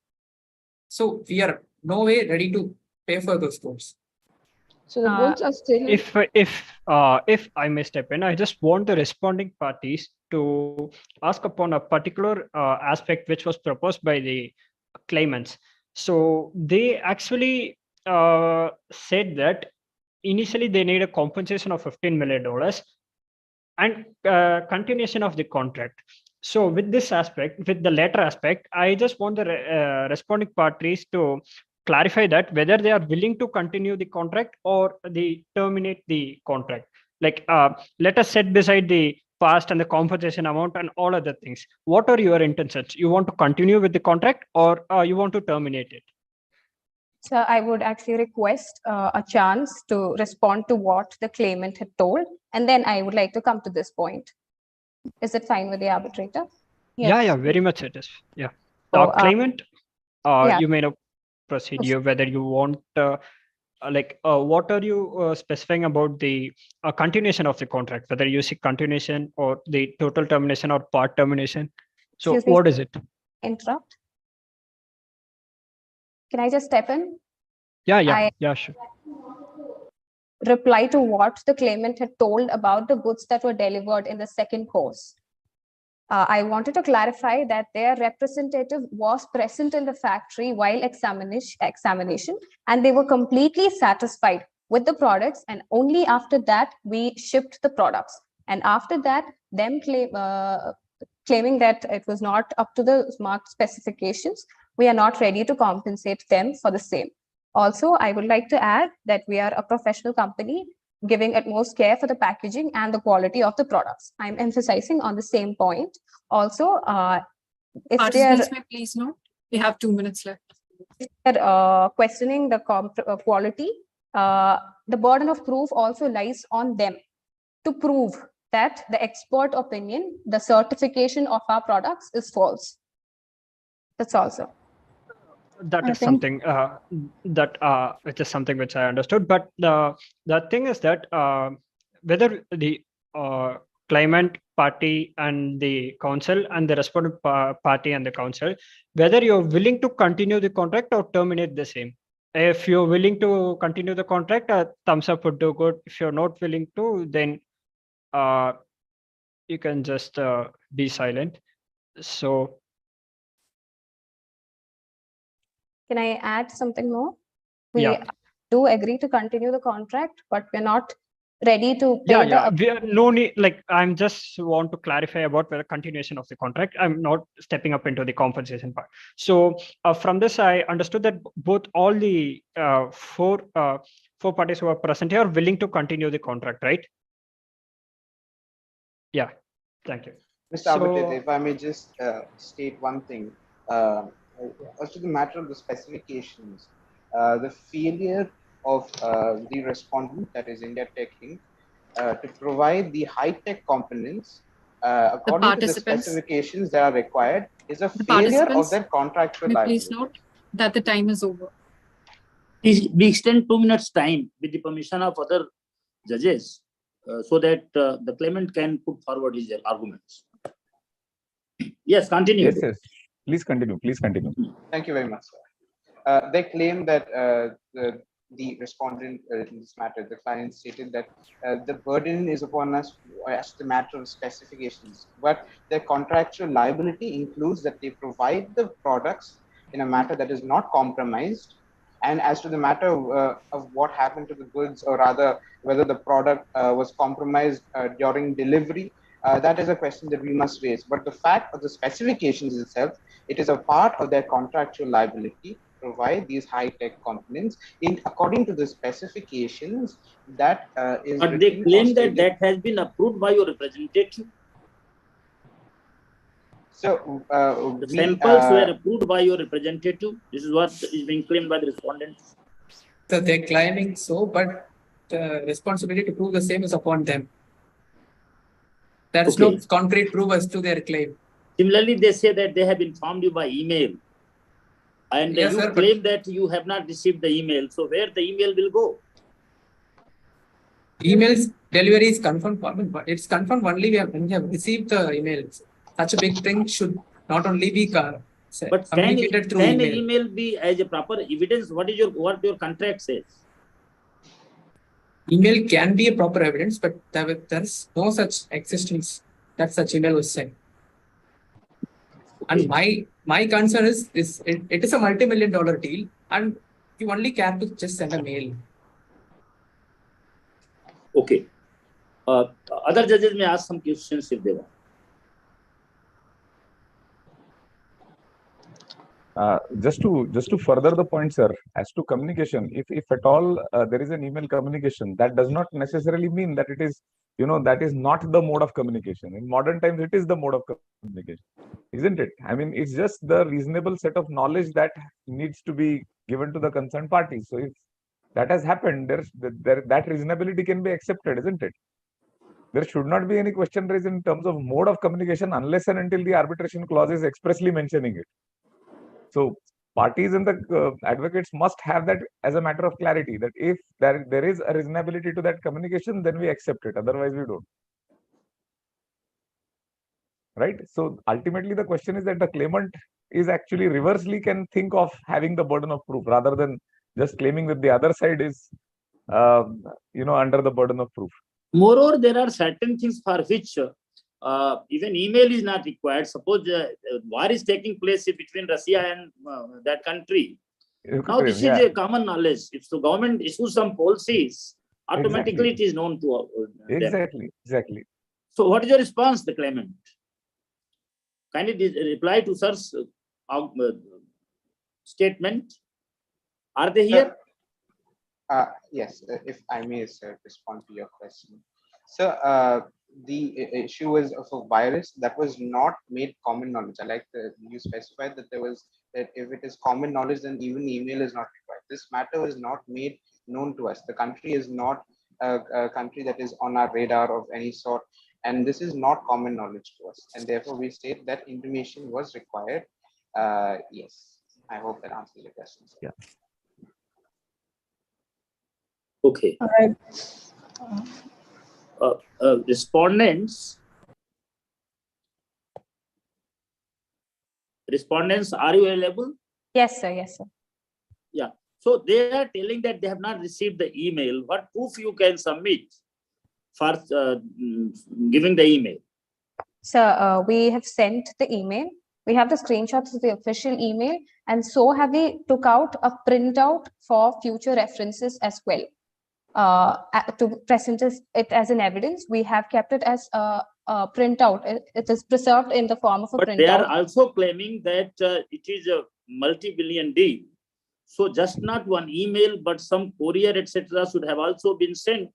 So we are no way ready to pay for those goods. So the goods are still. If I may step in, I just want the responding parties to ask upon a particular aspect which was proposed by the claimants. So they actually said that initially they need a compensation of $15 million and continuation of the contract. So with this aspect, with the latter aspect, I just want the responding parties to clarify that whether they are willing to continue the contract or they terminate the contract. Like let us set beside the past and the compensation amount and all other things. What are your intentions? You want to continue with the contract or you want to terminate it? So I would actually request a chance to respond to what the claimant had told, and then I would like to come to this point. Is it fine with the arbitrator? Yes. Yeah, very much it is. Yeah. The claimant, you may not proceed here, whether you want, what are you specifying about the continuation of the contract, whether you see continuation or the total termination or part termination? So what is it? Interrupt. Can I just step in? Yeah, sure. Reply to what the claimant had told about the goods that were delivered in the second course. I wanted to clarify that their representative was present in the factory while examination, and they were completely satisfied with the products, and only after that we shipped the products. And after that, them claiming that it was not up to the marked specifications, we are not ready to compensate them for the same. Also, I would like to add that we are a professional company giving utmost care for the packaging and the quality of the products. I'm emphasizing on the same point. Also, if they are, please note, we have 2 minutes left. Questioning the quality, the burden of proof also lies on them to prove that the expert opinion, the certification of our products is false. That's also. That is something which is something which I understood. But the thing is that whether the claimant party and the council and the respondent party and the council, whether you're willing to continue the contract or terminate the same. If you're willing to continue the contract, a thumbs up would do good. If you're not willing to, then you can just be silent. So. Can I add something more? We do agree to continue the contract, but we're not ready to pay we are no need. Like I'm just want to clarify about the continuation of the contract. I'm not stepping up into the compensation part. So from this, I understood that all the four parties who are present here are willing to continue the contract, right? Yeah. Thank you. Mr. Arbitrator, if I may just state one thing. As to the matter of the specifications, the failure of the respondent, that is India Tech Inc., to provide the high-tech components according to the specifications that are required is a failure of their contractual liability. Please note that the time is over. We extend 2 minutes time with the permission of other judges. so that the claimant can put forward his arguments. Yes, continue. Yes, yes. Please continue. Please continue. Thank you very much, sir. They claim that the respondent in this matter, the client, stated that the burden is upon us as the matter of specifications, but their contractual liability includes that they provide the products in a matter that is not compromised. And as to the matter of what happened to the goods, or rather whether the product was compromised during delivery, that is a question that we must raise. But the fact of the specifications itself, it is a part of their contractual liability to provide these high-tech components in according to the specifications that is. But they written or claim that stated. that has been approved by your representative. So The samples were approved by your representative. This is what is being claimed by the respondents. So they're claiming so, but the responsibility to prove the same is upon them. There is no concrete proof as to their claim. Similarly, they say that they have informed you by email. And Yes, you sir, claim that you have not received the email. So where the email will go? Emails delivery is confirmed, but it's confirmed only when we have received the emails. Such a big thing should not only be But communicated through can email. email be as a proper evidence? What your contract says? Email can be a proper evidence, but there's no such existence that such email was sent. And my concern is it is a multi-million-dollar deal, and you only care to just send a mail. Okay. Other judges may ask some questions if they want. Just to further the point, sir, as to communication, if at all there is an email communication, that does not necessarily mean that it is, that is not the mode of communication. In modern times, it is the mode of communication, isn't it? I mean, it's just the reasonable set of knowledge that needs to be given to the concerned party. So if that has happened, that reasonability can be accepted, isn't it? There should not be any question raised in terms of mode of communication unless and until the arbitration clause is expressly mentioning it. So parties and the advocates must have that as a matter of clarity, that if there is a reasonability to that communication, then we accept it. Otherwise, we don't. Right? So ultimately, the question is that the claimant is actually reversely can think of having the burden of proof rather than just claiming that the other side is, under the burden of proof. Moreover, there are certain things for which even email is not required. Suppose war is taking place between Russia and that country. Now, this is a common knowledge. If the government issues some policies, automatically it is known to them. Exactly. So, what is your response, the claimant? Kindly reply to sir's statement. Are they here? Yes, if I may, sir, respond to your question. So the issue is of a virus that was not made common knowledge. I like that you specified that that if it is common knowledge, then even email is not required. This matter was not made known to us. The country is not a country that is on our radar of any sort, and this is not common knowledge to us. And therefore, we state that intimation was required. Yes, I hope that answers your question, sir. Yeah. Okay. All right. Respondents, are you available? Yes, sir. Yes, sir. Yeah. So they are telling that they have not received the email. What proof you can submit for giving the email? Sir, we have sent the email. We have the screenshots of the official email, and so have we took out a printout for future references as well. To present it as an evidence, we have kept it as a printout. It is preserved in the form of a printout. But they are also claiming that it is a multi-billion deal. So just not one email, but some courier, etc., should have also been sent.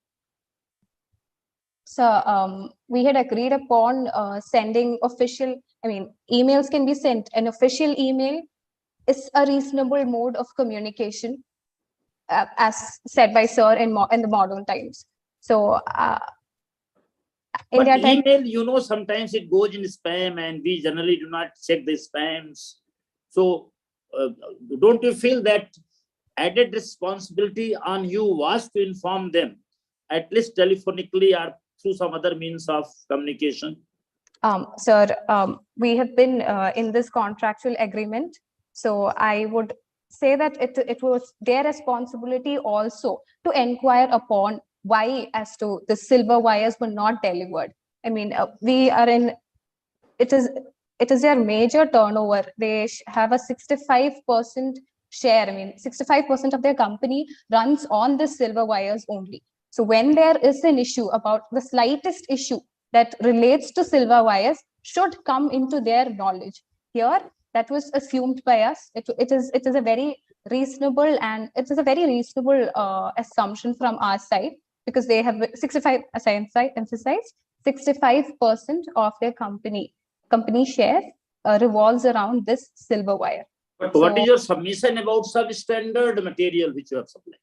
So we had agreed upon sending official. I mean, emails can be sent. An official email is a reasonable mode of communication, as said by Sir in the modern times. So, but email, sometimes it goes in spam, and we generally do not check the spams. So, don't you feel that added responsibility on you was to inform them at least telephonically or through some other means of communication? Sir, we have been in this contractual agreement. So I would say that it was their responsibility also to inquire upon why as to the silver wires were not delivered. I mean, we are in, it is their major turnover. They have a 65% share. I mean, 65% of their company runs on the silver wires only. So when there is an issue about the slightest issue that relates to silver wires should come into their knowledge. Here, that was assumed by us. It is a very reasonable assumption from our side, because they have 65, as I emphasize, 65% of their company share revolves around this silver wire. But what is your submission about substandard material which you have supplied?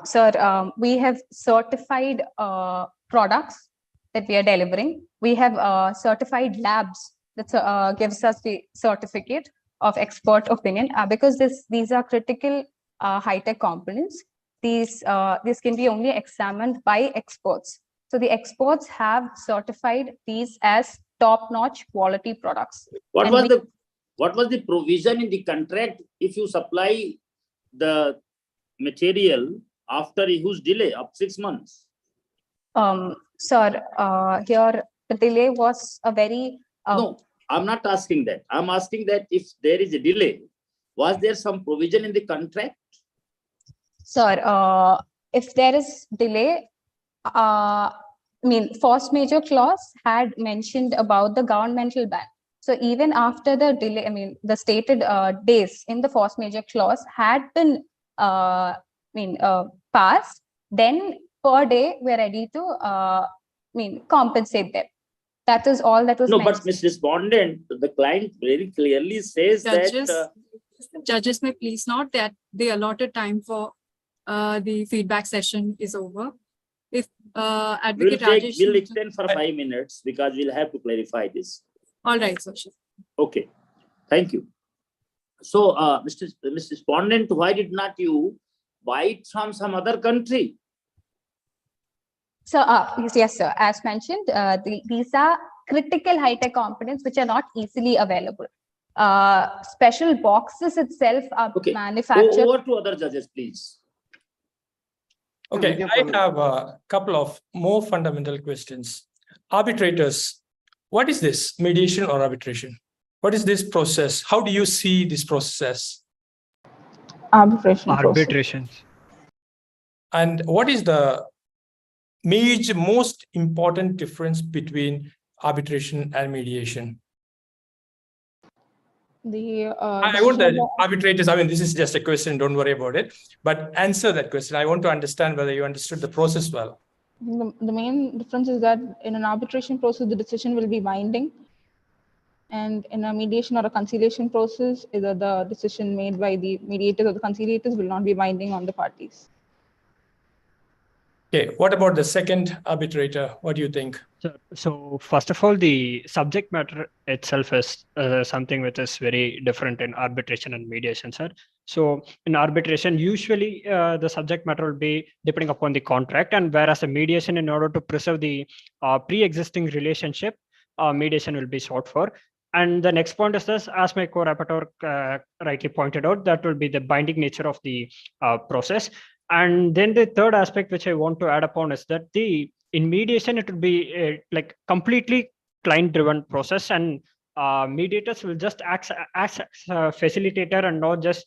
Sir, we have certified products that we are delivering. We have certified labs that gives us the certificate of expert opinion, because these are critical high-tech components. These can be only examined by experts. So the experts have certified these as top-notch quality products. What was the provision in the contract if you supply the material after a huge delay of 6 months? Sir, here the delay was a very... No, I'm not asking that. I'm asking that if there is a delay, was there some provision in the contract? Sir, if there is delay, I mean, force majeure clause had mentioned about the governmental ban. So even after the delay, I mean, the stated days in the force majeure clause had been passed, then per day we're ready to compensate them. That is all that was mentioned. But Ms. Respondent, the client very clearly says that... Judges may please note that the allotted time for the feedback session is over. If Advocate Rajesh... We'll extend for 5 minutes because we'll have to clarify this. All right, sir. Okay, thank you. So, Mr. Respondent, why did not you buy it from some other country? So, yes, sir. As mentioned, these are critical high-tech components which are not easily available. Special boxes itself are manufactured. Over to other judges, please. Okay, I have a couple of more fundamental questions. Arbitrators, what is this, mediation or arbitration? What is this process? How do you see this process? Arbitrations. And what is the most important difference between arbitration and mediation? I want the arbitrators, I mean, this is just a question, don't worry about it, but answer that question. I want to understand whether you understood the process well. The main difference is that in an arbitration process, the decision will be binding. And in a mediation or a conciliation process, either the decision made by the mediators or the conciliators will not be binding on the parties. Okay, what about the second arbitrator? What do you think? So first of all, the subject matter itself is something which is very different in arbitration and mediation, sir. So in arbitration, usually the subject matter will be depending upon the contract, and whereas a mediation, in order to preserve the pre-existing relationship, mediation will be sought for. And the next point is this, as my co-rapporteur rightly pointed out, that will be the binding nature of the process. And then the third aspect which I want to add upon is that in mediation, it will be like completely client-driven process, and mediators will just act as a facilitator and not just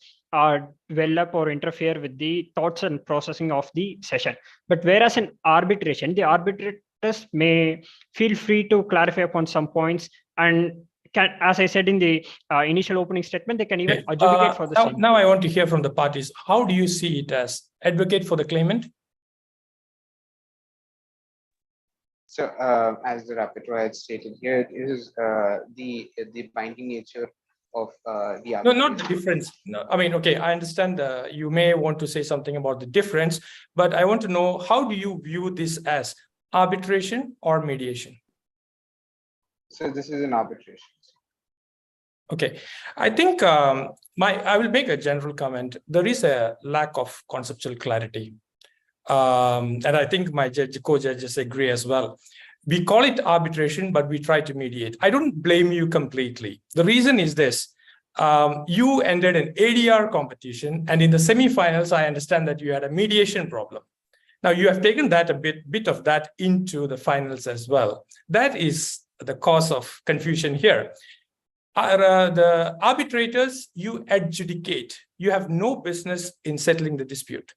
develop or interfere with the thoughts and processing of the session. But whereas in arbitration, the arbitrators may feel free to clarify upon some points, and can, as I said in the initial opening statement, they can even adjudicate for the same. Now I want to hear from the parties. How do you see it as advocate for the claimant? So, as the rapporteur had stated here, it is the binding nature of the... No, not the difference. No, I mean, okay, I understand you may want to say something about the difference, but I want to know, how do you view this as arbitration or mediation? So this is an arbitration. Okay, I think I will make a general comment. There is a lack of conceptual clarity. and I think my co-judges agree as well. We call it arbitration, but we try to mediate. I don't blame you completely. The reason is this. You entered an ADR competition, and in the semifinals, I understand that you had a mediation problem. Now, you have taken that a bit of that into the finals as well. That is the cause of confusion here. The arbitrators, you adjudicate. You have no business in settling the dispute.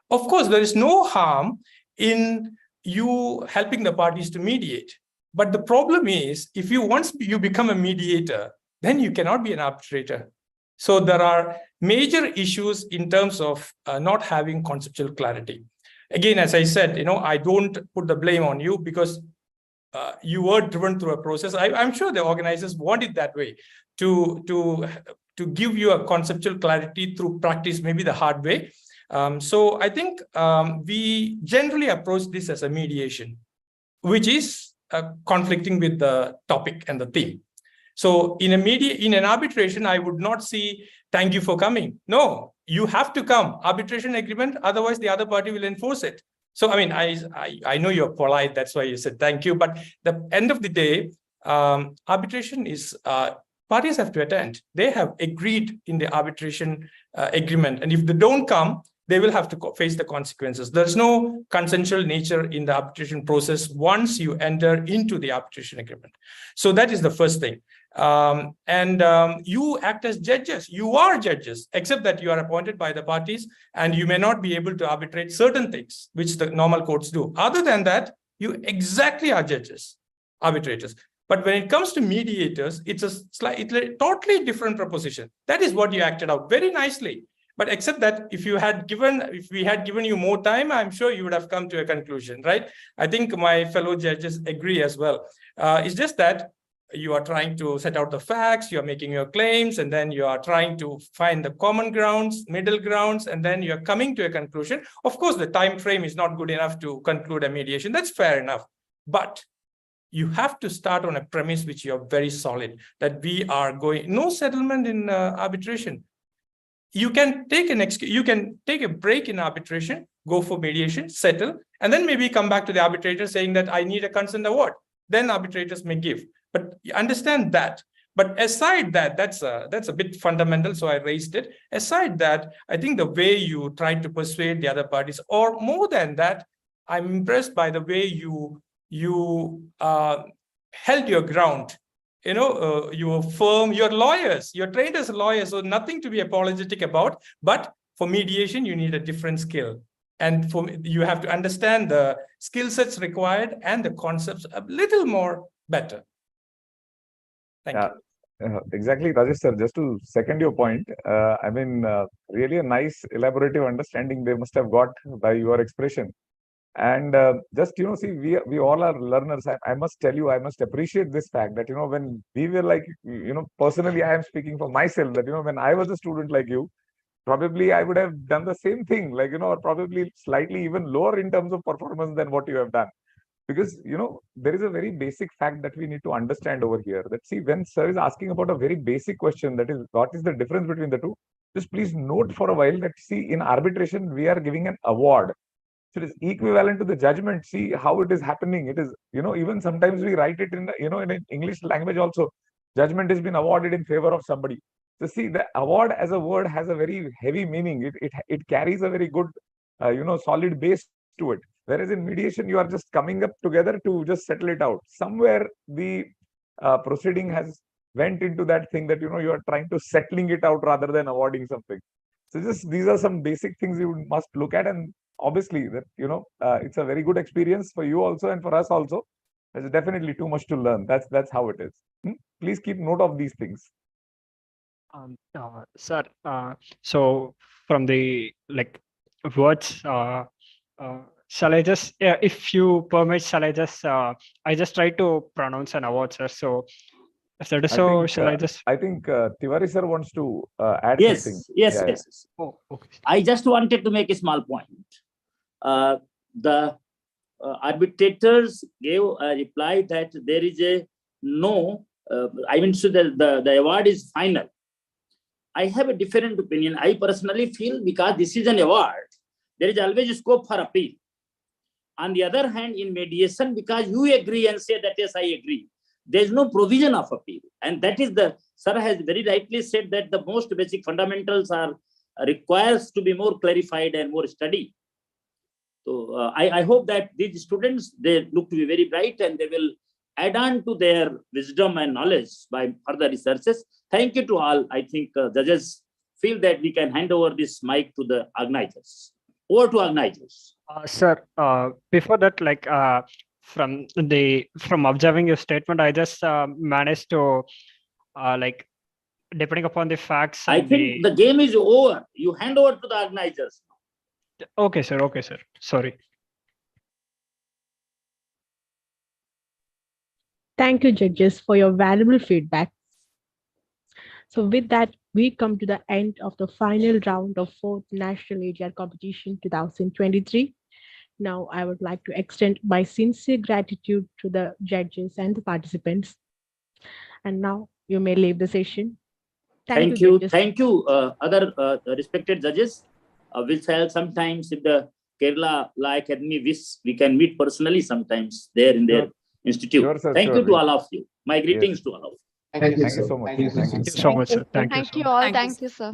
Of course, there is no harm in you helping the parties to mediate. But the problem is, if once you become a mediator, then you cannot be an arbitrator. So there are major issues in terms of not having conceptual clarity. Again, as I said, I don't put the blame on you because you were driven through a process. I'm sure the organizers want it that way, to give you a conceptual clarity through practice, maybe the hard way. So I think we generally approach this as a mediation, which is conflicting with the topic and the theme. So in an arbitration, I would not see, thank you for coming. No, you have to come. Arbitration agreement, otherwise the other party will enforce it. So, I mean, I know you're polite, that's why you said thank you, but the end of the day, arbitration is, parties have to attend. They have agreed in the arbitration agreement. And if they don't come, they will have to face the consequences. There's no consensual nature in the arbitration process once you enter into the arbitration agreement. So that is the first thing. You act as judges. You are judges, except that you are appointed by the parties and you may not be able to arbitrate certain things, which the normal courts do. Other than that, you exactly are judges, arbitrators. But when it comes to mediators, it's a totally different proposition. That is what you acted out very nicely. But except that if we had given you more time, I'm sure you would have come to a conclusion, right? I think my fellow judges agree as well. It's just that you are trying to set out the facts, you're making your claims, and then you are trying to find the common grounds, middle grounds, and then you're coming to a conclusion. Of course, the time frame is not good enough to conclude a mediation. That's fair enough. But you have to start on a premise which you're very solid, that we are going, no settlement in arbitration. You can take a break in arbitration, go for mediation, settle, and then maybe come back to the arbitrator saying that I need a consent award. Then arbitrators may give. But you understand that. But aside that, that's a bit fundamental, so I raised it. Aside that, I think the way you tried to persuade the other parties, or more than that, I'm impressed by the way you held your ground. You were firm. You're lawyers. You're trained as lawyers, so nothing to be apologetic about. But for mediation, you need a different skill. And you have to understand the skill sets required and the concepts a little more better. Thank you. Exactly, Rajesh sir. Just to second your point, I mean, really a nice elaborative understanding they must have got by your expression. And just, see, we all are learners. I must tell you, I must appreciate this fact that, when we were like, personally, I am speaking for myself that, when I was a student like you, probably I would have done the same thing, like, or probably slightly even lower in terms of performance than what you have done. Because, there is a very basic fact that we need to understand over here that, see, when sir is asking about a very basic question, that is, what is the difference between the two? Just please note for a while that, see, in arbitration, we are giving an award. So it is equivalent to the judgment. See how it is happening. It is, even sometimes we write it in, in an English language also. Judgment has been awarded in favor of somebody. So see, the award as a word has a very heavy meaning. It carries a very good, solid base to it. Whereas in mediation, you are just coming up together to just settle it out. Somewhere the proceeding has went into that thing that, you are trying to settling it out rather than awarding something. So just these are some basic things you must look at. And obviously that, it's a very good experience for you also and for us also. There's definitely too much to learn. That's how it is. Please keep note of these things. Sir, so from the words, shall I just, if you permit, shall I just, I just try to pronounce an award, sir. So if that is so, shall I just? I think Tiwari sir wants to add something. Yes. Oh, okay. I just wanted to make a small point. The arbitrators gave a reply that there is a no, so the award is final. I have a different opinion. I personally feel because this is an award, there is always scope for appeal. On the other hand, in mediation, because you agree and say that yes, I agree, there is no provision of appeal. And that is sir has very rightly said that the most basic fundamentals are requires to be more clarified and more studied. So I hope that these students, they look to be very bright and they will add on to their wisdom and knowledge by further researches. Thank you to all. I think judges feel that we can hand over this mic to the organizers. Over to organizers. Sir, before that, from observing your statement, I just managed to depending upon the facts. I think the game is over. You hand over to the organizers. Okay, sir. Okay, sir. Sorry. Thank you, judges, for your valuable feedback. So with that, we come to the end of the final round of 4th National ADR Competition 2023. Now, I would like to extend my sincere gratitude to the judges and the participants. And now you may leave the session. Thank you. Thank you, other respected judges. We'll say sometimes if the Kerala Law Academy wish, we can meet personally sometimes there in their institute. Sure, sir, Thank you to all of you. My greetings to all of you. Thank you so much. Thank you so much, sir. Thank you all. Thank you, sir.